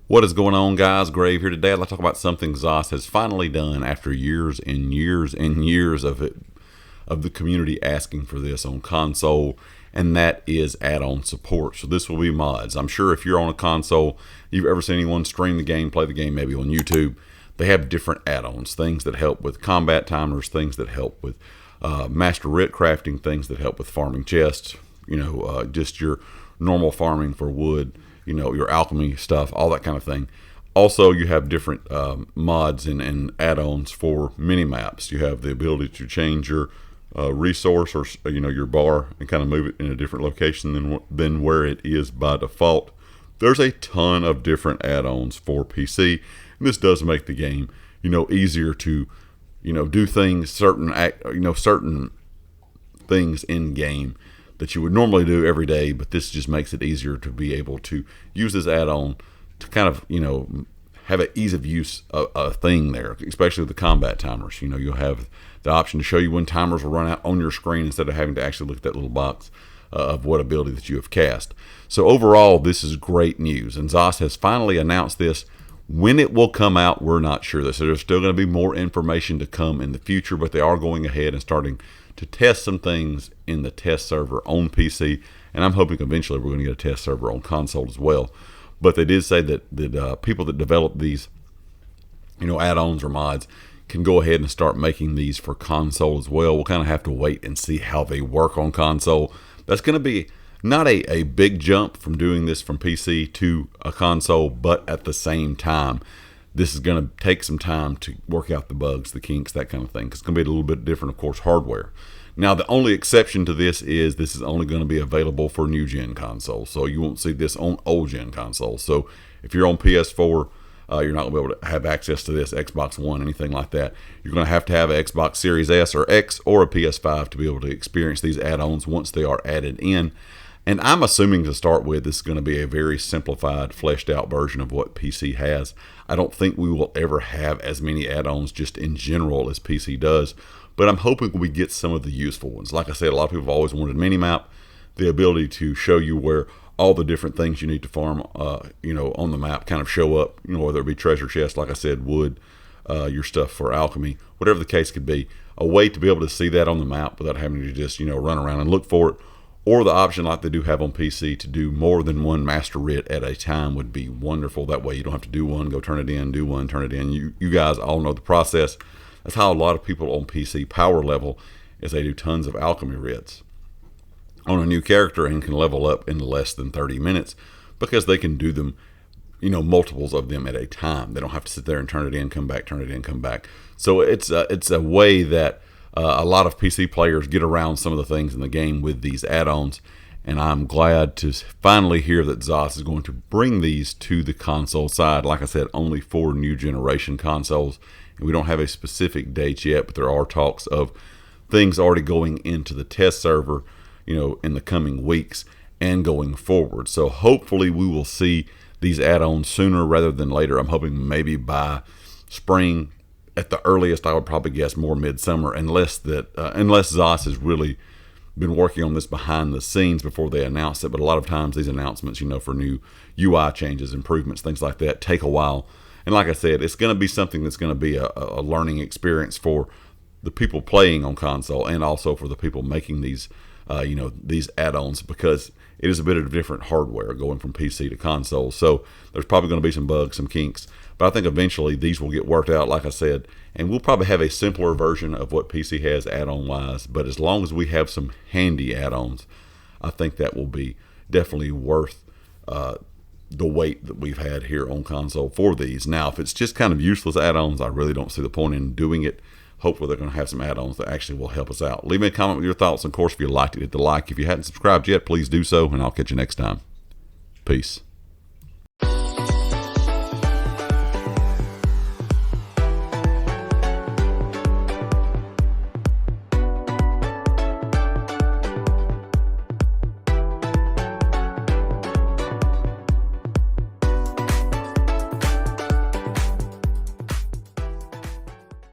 What is going on, guys? Grave here today. I'd like to talk about something ZOS has finally done after years and years and years of the community asking for this on console, and that is add-on support. So this will be mods. I'm sure if you're on a console, you've ever seen anyone stream the game, play the game maybe on YouTube, they have different add-ons, things that help with combat timers, things that help with master writ crafting, things that help with farming chests, just your normal farming for wood, your alchemy stuff, all that kind of thing. Also, you have different mods and add-ons for mini maps. You have the ability to change your resource or your bar and kind of move it in a different location than where it is by default. There's a ton of different add-ons for PC, and this does make the game easier to do things, certain things in game that you would normally do every day, but this just makes it easier to be able to use this add-on to kind of have an ease of use thing there, especially with the combat timers. You'll have the option to show you when timers will run out on your screen instead of having to actually look at that little box of what ability that you have cast. So overall, this is great news, and ZOS has finally announced this. When it will come out, we're not sure. So there's still going to be more information to come in the future, but they are going ahead and starting to test some things in the test server on PC, and I'm hoping eventually we're going to get a test server on console as well. But they did say that people that develop these add-ons or mods can go ahead and start making these for console as well. We'll kind of have to wait and see how they work on console. That's going to be not a big jump from doing this from PC to a console, but at the same time, this is going to take some time to work out the bugs, the kinks, that kind of thing. It's going to be a little bit different, of course, hardware. Now, the only exception to this is only going to be available for new-gen consoles. So you won't see this on old-gen consoles. So if you're on PS4, you're not going to be able to have access to this, Xbox One, anything like that. You're going to have an Xbox Series S or X or a PS5 to be able to experience these add-ons once they are added in. And I'm assuming to start with, this is going to be a very simplified, fleshed out version of what PC has. I don't think we will ever have as many add-ons just in general as PC does, but I'm hoping we get some of the useful ones. Like I said, a lot of people have always wanted Minimap, the ability to show you where all the different things you need to farm, on the map kind of show up, whether it be treasure chests, like I said, wood, your stuff for alchemy, whatever the case could be. A way to be able to see that on the map without having to just, run around and look for it. Or the option like they do have on PC to do more than one master writ at a time would be wonderful. That way you don't have to do one, go turn it in, do one, turn it in. You guys all know the process. That's how a lot of people on PC power level, is they do tons of alchemy writs on a new character and can level up in less than 30 minutes because they can do them, multiples of them at a time. They don't have to sit there and turn it in, come back, turn it in, come back. So it's a way that a lot of PC players get around some of the things in the game with these add-ons, and I'm glad to finally hear that ZOS is going to bring these to the console side. Like I said, only for new generation consoles, and we don't have a specific date yet, but there are talks of things already going into the test server, in the coming weeks and going forward. So hopefully we will see these add-ons sooner rather than later. I'm hoping maybe by spring. At the earliest, I would probably guess more midsummer, unless ZOS has really been working on this behind the scenes before they announce it. But a lot of times these announcements, for new UI changes, improvements, things like that, take a while. And like I said, it's going to be something that's going to be a learning experience for the people playing on console and also for the people making these, these add-ons, because it is a bit of different hardware going from PC to console. So there's probably going to be some bugs, some kinks. But I think eventually these will get worked out, like I said, and we'll probably have a simpler version of what PC has add-on wise. But as long as we have some handy add-ons, I think that will be definitely worth the wait that we've had here on console for these. Now, if it's just kind of useless add-ons, I really don't see the point in doing it. Hopefully they're going to have some add-ons that actually will help us out. Leave me a comment with your thoughts. Of course, if you liked it, hit the like. If you hadn't subscribed yet, please do so, and I'll catch you next time. Peace.